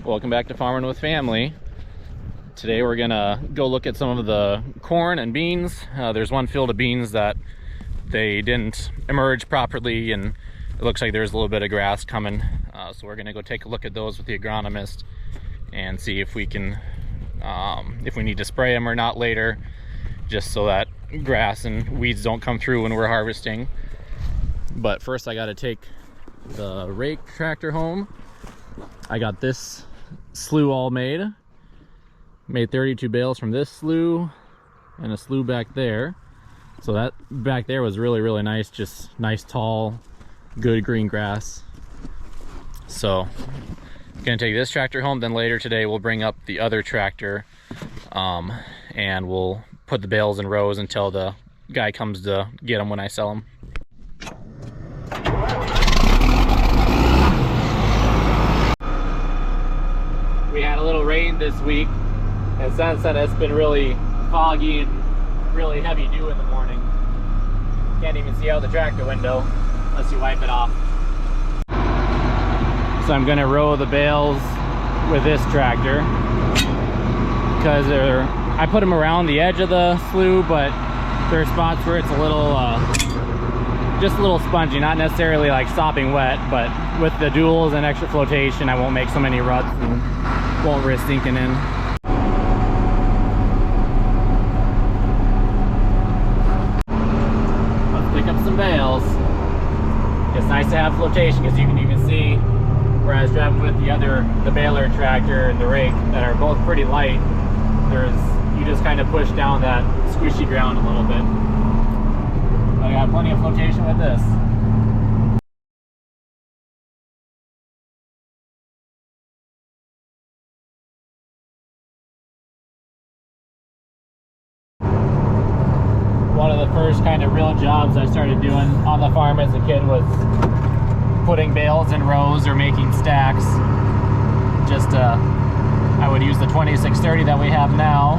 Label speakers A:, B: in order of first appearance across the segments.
A: Welcome back to Farming with Family. Today we're gonna go look at some of the corn and beans. There's one field of beans that they didn't emerge properly, and it looks like there's a little bit of grass coming. So we're gonna go take a look at those with the agronomist and see if we can, if we need to spray them or not later, just so that grass and weeds don't come through when we're harvesting. But first I gotta take the rake tractor home. I got this slough all made 32 bales from this slough and a slough back there. So that back there was really nice, just nice tall good green grass. So I'm gonna take this tractor home, then later today we'll bring up the other tractor and we'll put the bales in rows until the guy comes to get them when I sell them. We had a little rain this week, and since then it's been really foggy and really heavy dew in the morning. Can't even see out the tractor window unless you wipe it off. So I'm gonna row the bales with this tractor because I put them around the edge of the slough, but there are spots where it's a little just a little spongy, not necessarily like sopping wet, but with the duals and extra flotation I won't make so many ruts and won't risk sinking in. Let's pick up some bales. It's nice to have flotation because you can even see where I was driving with the baler tractor and the rake that are both pretty light. You just kind of push down that squishy ground a little bit. But I got plenty of flotation with this. One of the first kind of real jobs I started doing on the farm as a kid was putting bales in rows or making stacks. I would use the 2630 that we have now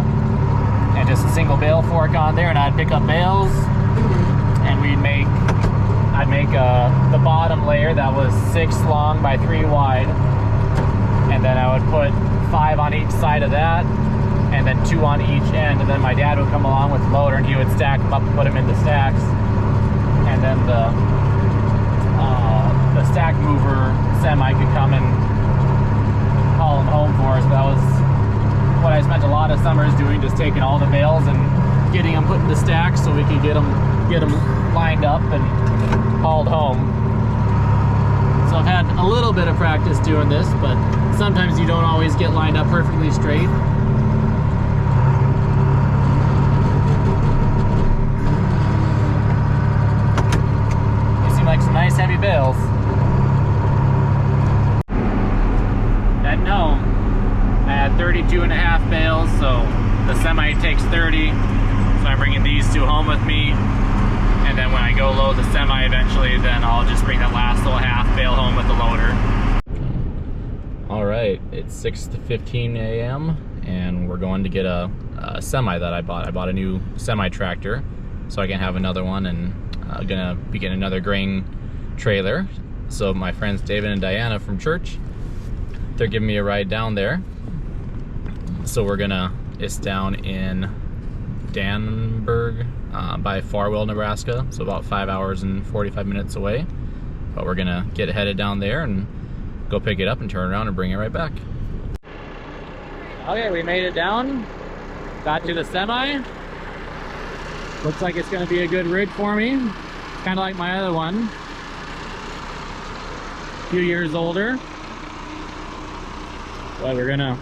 A: and just a single bale fork on there, and I'd pick up bales and I'd make the bottom layer that was 6 long by 3 wide, and then I would put 5 on each side of that and then 2 on each end, and then my dad would come along with the loader and he would stack them up and put them into stacks, and then the stack mover semi could come and haul them home for us. But that was what I spent a lot of summers doing, just taking all the bales and getting them put into stacks so we could get them lined up and hauled home. So I've had a little bit of practice doing this, but sometimes you don't always get lined up perfectly straight. Like some nice heavy bales. Heading home, I had 32.5 bales, so the semi takes 30, so I'm bringing these 2 home with me, and then when I go load the semi eventually, then I'll just bring that last little half bale home with the loader. All right, it's 6:15 a.m. and we're going to get a semi that I bought. I bought a new semi tractor so I can have another one, and gonna be getting another grain trailer. So my friends David and Diana from church, they're giving me a ride down there. So it's down in Danburg by Farwell, Nebraska, so about 5 hours and 45 minutes away. But we're gonna get headed down there and go pick it up and turn around and bring it right back. Okay, we made it down, got to the semi. Looks like it's going to be a good rig for me. It's kind of like my other one. A few years older. But we're gonna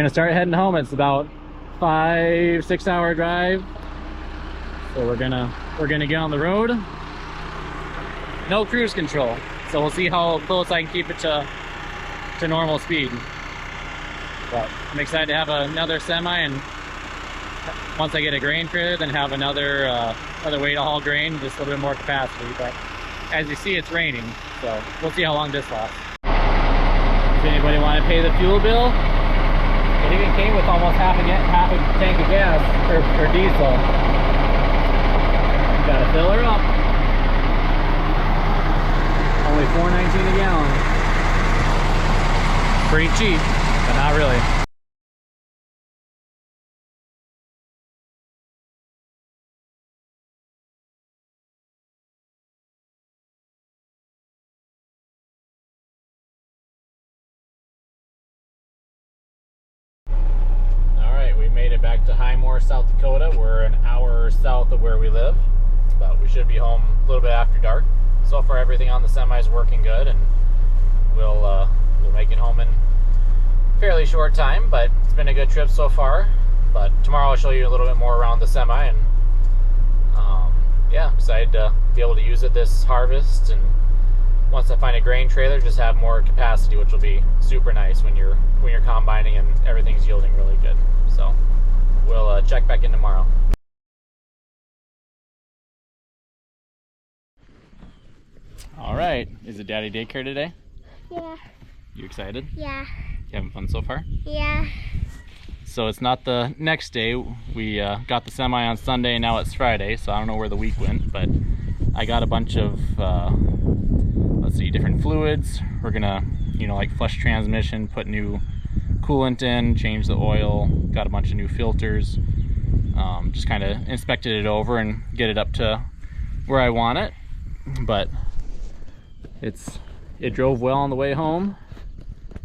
A: start heading home. It's about 5-6 hour drive. So we're gonna get on the road. No cruise control. So we'll see how close I can keep it to normal speed. But I'm excited to have another semi, and once I get a grain trailer, then have another way to haul grain, just a little bit more capacity. But as you see, it's raining, so we'll see how long this lasts. Does anybody want to pay the fuel bill? It even came with almost half a tank of gas or diesel. Gotta fill her up. Only $4.19 a gallon. pretty cheap, but not really. Made it back to Highmore, South Dakota. We're an hour south of where we live, but we should be home a little bit after dark. So far everything on the semi is working good, and we'll make it home in a fairly short time, but it's been a good trip so far. But tomorrow I'll show you a little bit more around the semi, and yeah, excited to be able to use it this harvest, and once I find a grain trailer, just have more capacity, which will be super nice when you're combining and everything's yielding really good. So we'll check back in tomorrow. All right, is it Daddy daycare today?
B: Yeah.
A: You excited?
B: Yeah.
A: You having fun so far?
B: Yeah.
A: So it's not the next day. We got the semi on Sunday, and now it's Friday, so I don't know where the week went, but I got a bunch of let's see, different fluids. We're gonna, like flush transmission, put new coolant in, change the oil, got a bunch of new filters. Just kind of inspected it over and get it up to where I want it. But it drove well on the way home.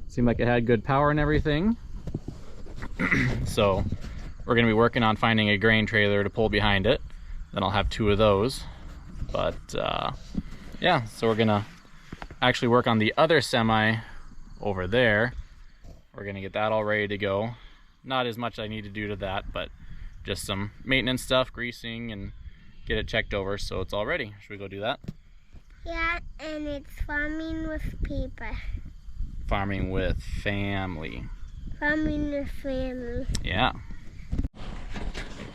A: Seemed like it had good power and everything. So we're gonna be working on finding a grain trailer to pull behind it. Then I'll have 2 of those. But yeah, so we're gonna actually work on the other semi over there. We're gonna get that all ready to go. Not as much I need to do to that, but just some maintenance stuff, greasing, and get it checked over so it's all ready. Should we go do that?
B: Yeah, and it's farming with people.
A: Farming with family.
B: Farming with family.
A: Yeah.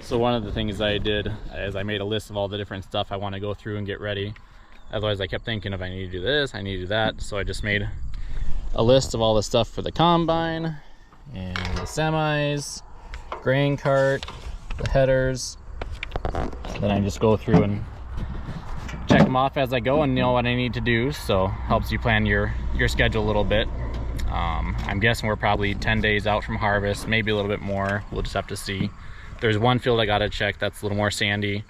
A: So one of the things I did is I made a list of all the different stuff I want to go through and get ready. Otherwise I kept thinking if I need to do this, I need to do that. So I just made a list of all the stuff for the combine and the semis, grain cart, the headers. Then I just go through and check them off as I go and know what I need to do. So helps you plan your schedule a little bit. I'm guessing we're probably 10 days out from harvest, maybe a little bit more. We'll just have to see. There's one field I gotta check that's a little more sandy.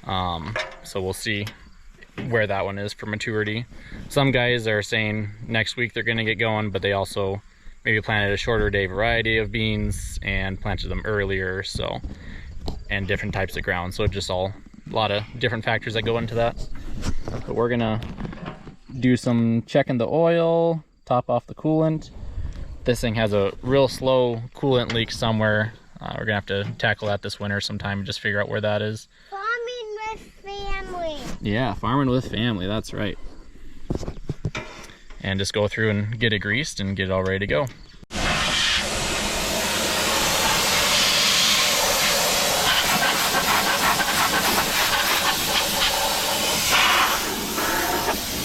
A: So we'll see where that one is for maturity. Some guys are saying next week they're gonna get going, but they also maybe planted a shorter day variety of beans and planted them earlier, so, and different types of ground. So just a lot of different factors that go into that. But we're gonna do some checking the oil, top off the coolant. This thing has a real slow coolant leak somewhere. We're gonna have to tackle that this winter sometime and just figure out where that is.
B: Farming with family.
A: Yeah, farming with family, that's right. And just go through and get it greased and get it all ready to go.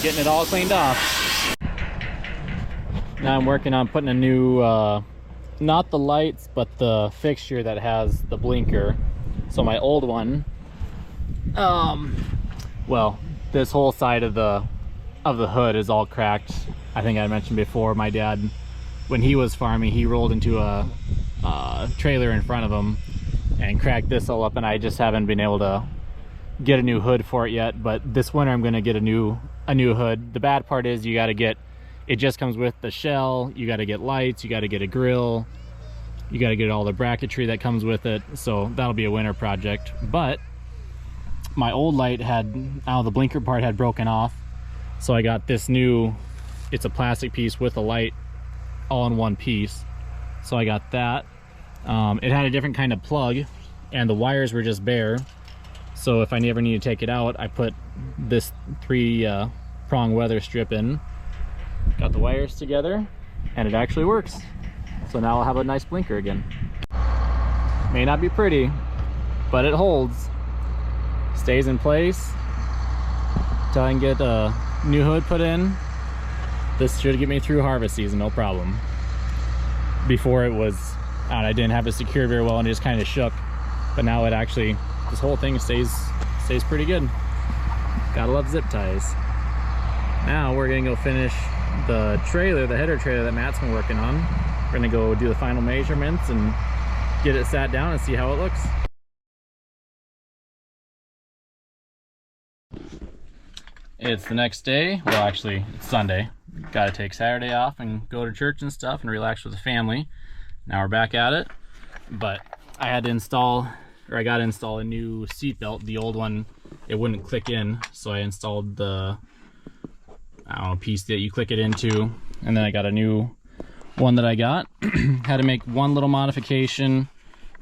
A: Getting it all cleaned off. Now I'm working on putting a new, not the lights, but the fixture that has the blinker. So my old one, well, this whole side of the hood is all cracked. I think I mentioned before, my dad, when he was farming, he rolled into a trailer in front of him and cracked this all up, and I just haven't been able to get a new hood for it yet. But this winter I'm gonna get a new hood. The bad part is you gotta get, it just comes with the shell, you gotta get lights, you gotta get a grill, you gotta get all the bracketry that comes with it. So that'll be a winter project. But my old light had, the blinker part had broken off. So I got this new, it's a plastic piece with a light all in one piece. So I got that. It had a different kind of plug and the wires were just bare. So if I ever need to take it out, I put this 3-prong weather strip in, got the wires together, and it actually works. So now I'll have a nice blinker again. May not be pretty, but it holds. Stays in place until I can get a new hood put in. This should get me through harvest season, no problem. Before it was, I didn't have it secured very well and it just kind of shook. But now it actually, this whole thing stays pretty good. Gotta love zip ties. Now we're gonna go finish the trailer, the header trailer that Matt's been working on. We're gonna go do the final measurements and get it sat down and see how it looks. It's the next day. Well, actually, it's Sunday. Gotta take Saturday off and go to church and stuff and relax with the family. Now we're back at it. But I had to install, or I got to install a new seat belt. The old one, it wouldn't click in, so I installed the, I don't know, piece that you click it into, and then I got a new one that I got. Had to make one little modification.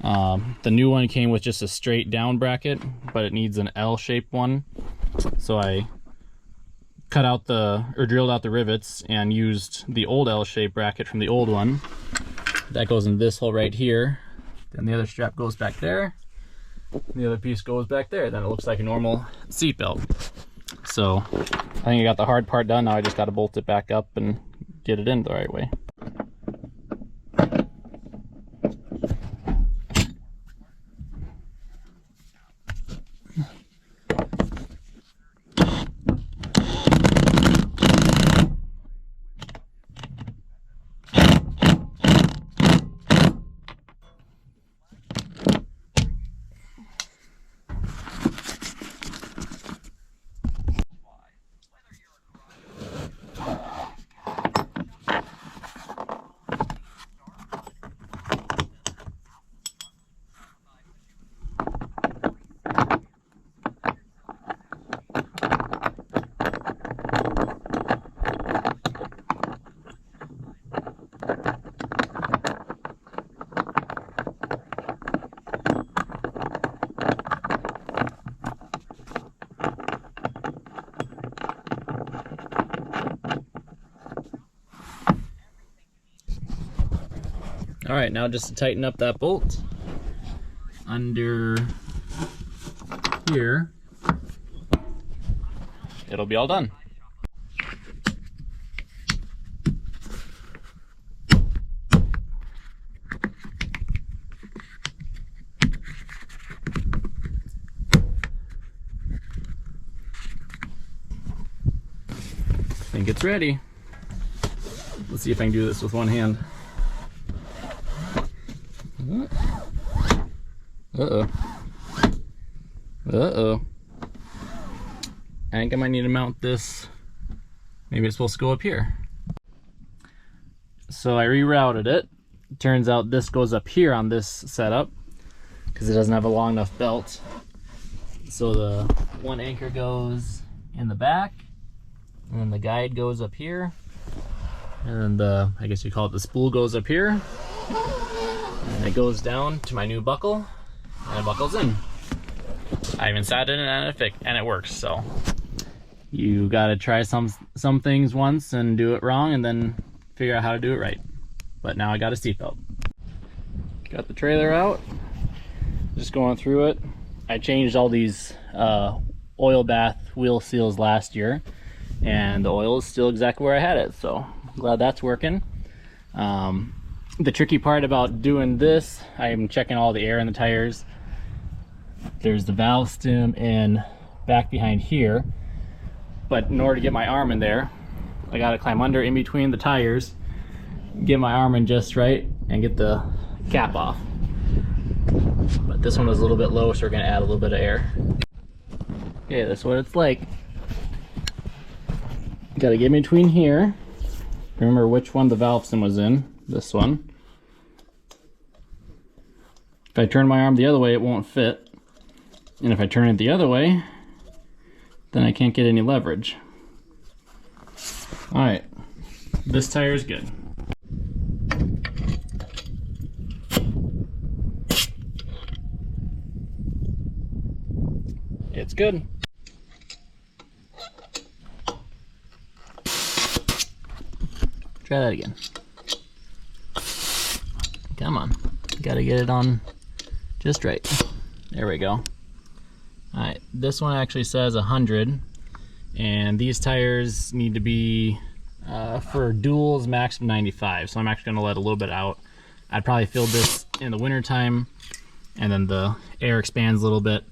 A: The new one came with just a straight down bracket, but it needs an L-shaped one. So I cut out or drilled out the rivets and used the old L-shaped bracket from the old one. That goes in this hole right here. Then the other strap goes back there. The other piece goes back there. Then it looks like a normal seat belt. So I think I got the hard part done. Now I just got to bolt it back up and get it in the right way. All right, now just to tighten up that bolt under here, it'll be all done. I think it's ready. Let's see if I can do this with one hand. Uh-oh. Uh-oh. I think I might need to mount this. Maybe it's supposed to go up here. So I rerouted it. Turns out this goes up here on this setup because it doesn't have a long enough belt. So the one anchor goes in the back, and then the guide goes up here, and then the, I guess you call it the spool, goes up here, and it goes down to my new buckle, and it buckles in. I even sat in it and it works. So you gotta try some things once and do it wrong, and then figure out how to do it right. But now I got a seatbelt. Got the trailer out, just going through it. I changed all these oil bath wheel seals last year, and the oil is still exactly where I had it, so I'm glad that's working. The tricky part about doing this, I'm checking all the air in the tires. There's the valve stem in back behind here, but in order to get my arm in there, I gotta climb under in between the tires, get my arm in just right, and get the cap off. But this one was a little bit low, so we're gonna add a little bit of air. Okay, that's what it's like. Gotta get in between here. Remember which one the valve stem was in. This one. If I turn my arm the other way, it won't fit. And if I turn it the other way, then I can't get any leverage. All right, this tire is good. It's good. Try that again. Come on, gotta get it on just right. There we go. All right, this one actually says 100, and these tires need to be for duals maximum 95. So I'm actually gonna let a little bit out. I'd probably fill this in the winter time, and then the air expands a little bit.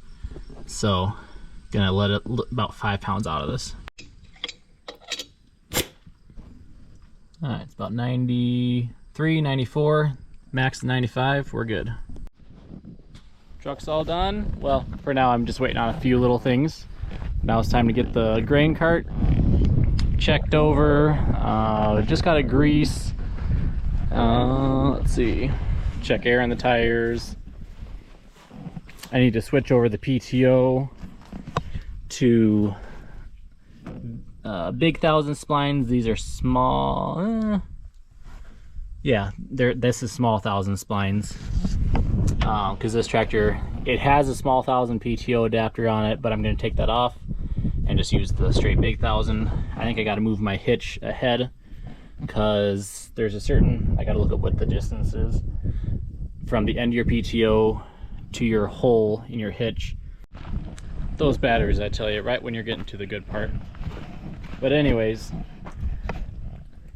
A: So gonna let it about 5 pounds out of this. All right, it's about 93, 94, max 95, we're good. Truck's all done. Well, for now I'm just waiting on a few little things. Now it's time to get the grain cart checked over. Just got a grease. Let's see. Check air in the tires. I need to switch over the PTO to big 1,000 splines. These are small. Yeah, this is small 1,000 splines. Because this tractor, it has a small 1,000 PTO adapter on it, but I'm going to take that off and just use the straight big 1,000. I think I got to move my hitch ahead because there's a certain, I got to look at what the distance is from the end of your PTO to your hole in your hitch. Those batteries, I tell you, right when you're getting to the good part. But anyways,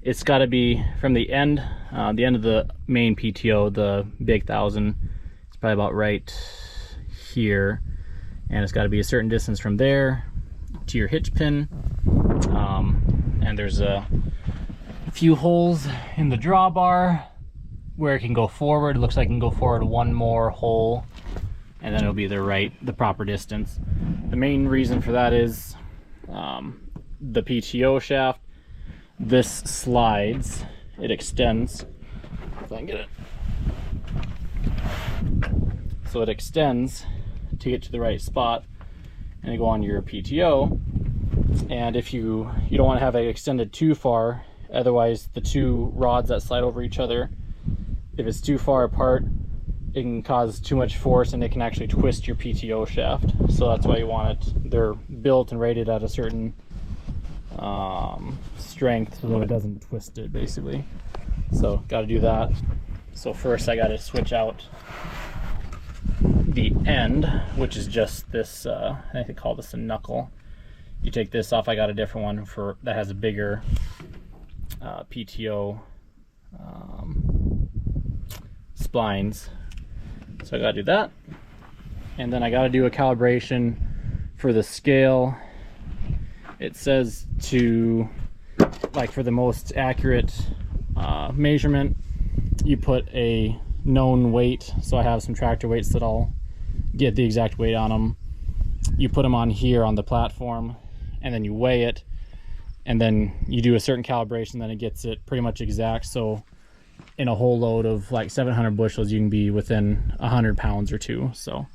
A: it's got to be from the end of the main PTO, the big 1,000. It's probably about right here, and it's got to be a certain distance from there to your hitch pin. And there's a few holes in the drawbar where it can go forward. It looks like it can go forward one more hole, and then it'll be the proper distance. The main reason for that is the PTO shaft. This slides, it extends. If I can get it. So it extends to get to the right spot and go on your PTO. And if you don't want to have it extended too far, otherwise the two rods that slide over each other, if it's too far apart, it can cause too much force and it can actually twist your PTO shaft. So that's why you want it. They're built and rated at a certain strength so that it doesn't twist it, basically. So got to do that. So first I got to switch out the end, which is just this, I think they call this a knuckle. You take this off. I got a different one that has a bigger PTO splines. So I got to do that. And then I got to do a calibration for the scale. It says to, like, for the most accurate measurement, you put a known weight. So I have some tractor weights that I'll get the exact weight on them. You put them on here on the platform, and then you weigh it, and then you do a certain calibration, then it gets it pretty much exact. So in a whole load of like 700 bushels, you can be within 100 pounds or two. So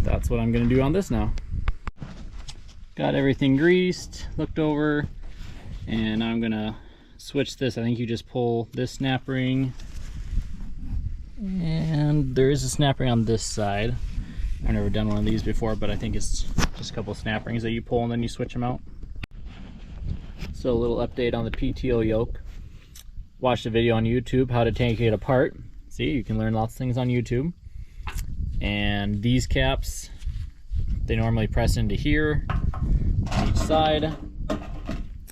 A: that's what I'm going to do on this now. Got everything greased, looked over, and I'm going to switch this. I think you just pull this snap ring, and there is a snap ring on this side. I've never done one of these before, but I think it's just a couple of snap rings that you pull and then you switch them out. So a little update on the PTO yoke. Watched a video on YouTube how to take it apart. See, you can learn lots of things on YouTube. And these caps, they normally press into here on each side.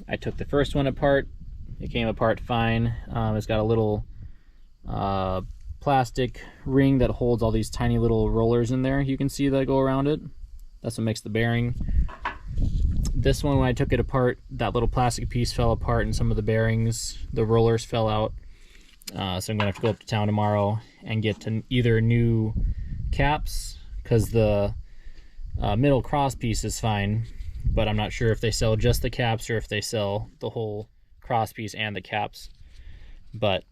A: I took the first one apart. It came apart fine. It's got a little plastic ring that holds all these tiny little rollers in there. You can see that go around it. That's what makes the bearing. This one, when I took it apart, that little plastic piece fell apart and some of the bearings, the rollers fell out. So I'm gonna have to go up to town tomorrow and get to either new caps, because the middle cross piece is fine, but I'm not sure if they sell just the caps or if they sell the whole cross piece and the caps. But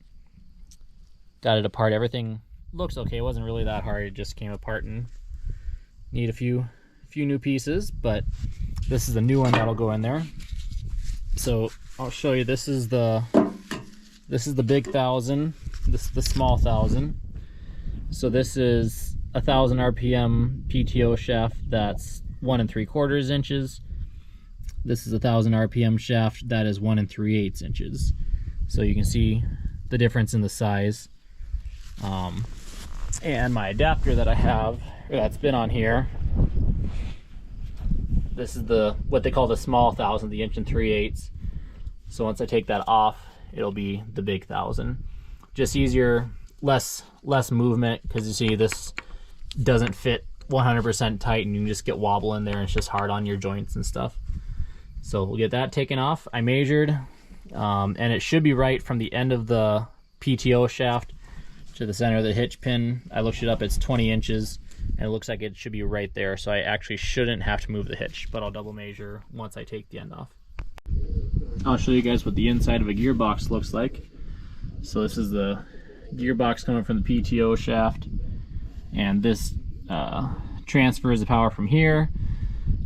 A: got it apart. Everything looks okay. It wasn't really that hard. It just came apart and need a few new pieces, but this is the new one that'll go in there. So I'll show you. This is the big 1,000. This is the small 1,000. So this is 1,000 RPM PTO shaft that's 1 3/4 inches. This is 1,000 RPM shaft that is 1 3/8 inches. So you can see the difference in the size. And my adapter that I have, or that's been on here, this is what they call the small 1,000, the 1 3/8. So once I take that off, it'll be the big 1,000. Just easier, less movement, because you see this doesn't fit 100% tight and you can just get wobble in there and it's just hard on your joints and stuff. So we'll get that taken off. I measured, And it should be right from the end of the PTO shaft to the center of the hitch pin. I looked it up, it's 20 inches, and it looks like it should be right there, so I actually shouldn't have to move the hitch, but I'll double measure once I take the end off. I'll show you guys what the inside of a gearbox looks like. So this is the gearbox coming from the PTO shaft, and this transfers the power from here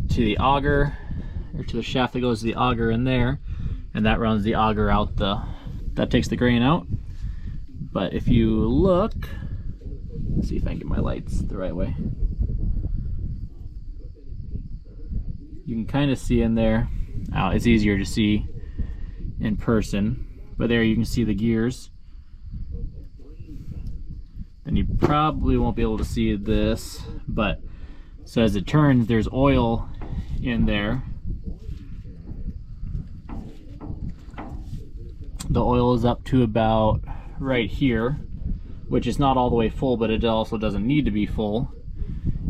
A: to the auger, or to the shaft that goes to the auger in there, and that runs the auger out that takes the grain out. But if you look, let's see if I can get my lights the right way. You can kind of see in there. It's easier to see in person, but there you can see the gears. Then you probably won't be able to see this, but so as it turns, there's oil in there. The oil is up to about right here, which is not all the way full, but it also doesn't need to be full.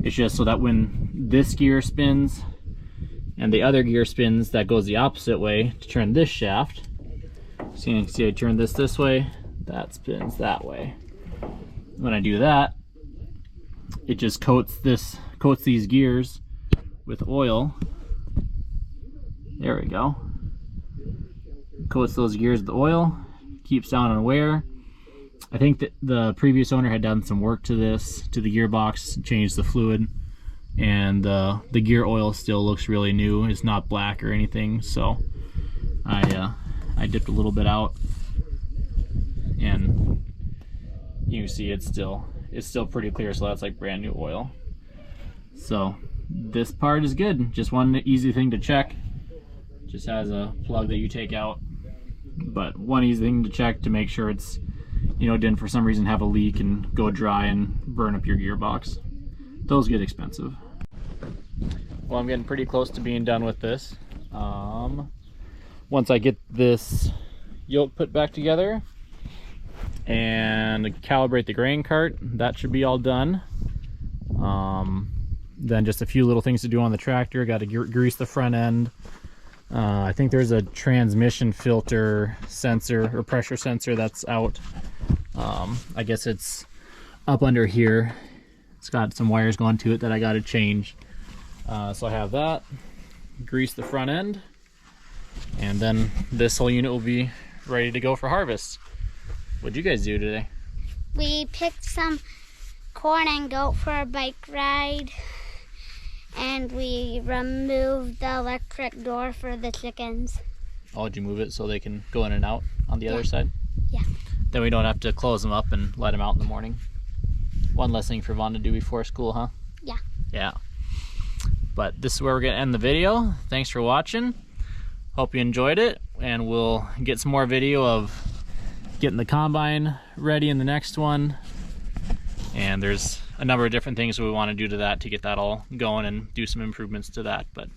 A: It's just so that when this gear spins and the other gear spins, that goes the opposite way to turn this shaft. So you can see I turn this way, that spins that way. When I do that, it just coats these gears with oil. There we go. Coats those gears with oil, keeps down on wear. I think that the previous owner had done some work to the gearbox, changed the fluid, and the gear oil still looks really new. It's not black or anything, so I dipped a little bit out, and you can see it's still pretty clear, so that's like brand new oil. So this part is good. Just one easy thing to check. Just has a plug that you take out, but one easy thing to check to make sure it's, didn't for some reason have a leak and go dry and burn up your gearbox. Those get expensive. Well, I'm getting pretty close to being done with this. Once I get this yoke put back together and calibrate the grain cart, that should be all done. Then just a few little things to do on the tractor. Got to grease the front end. I think there's a transmission filter sensor or pressure sensor that's out. I guess it's up under here. It's got some wires going to it that I got to change. So I have that. Grease the front end, and then this whole unit will be ready to go for harvest. What'd you guys do today?
B: We picked some corn and goat for a bike ride, and we removed the electric door for the chickens.
A: Oh, did you move it so they can go in and out on the other side?
B: Yeah.
A: Then we don't have to close them up and let them out in the morning. One less thing for Vaughn to do before school, huh?
B: Yeah.
A: Yeah. But this is where we're going to end the video. Thanks for watching. Hope you enjoyed it, and we'll get some more video of getting the combine ready in the next one. And there's a number of different things we want to do to that to get that all going and do some improvements to that. But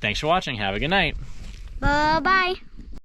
A: thanks for watching. Have a good night.
B: Bye-bye.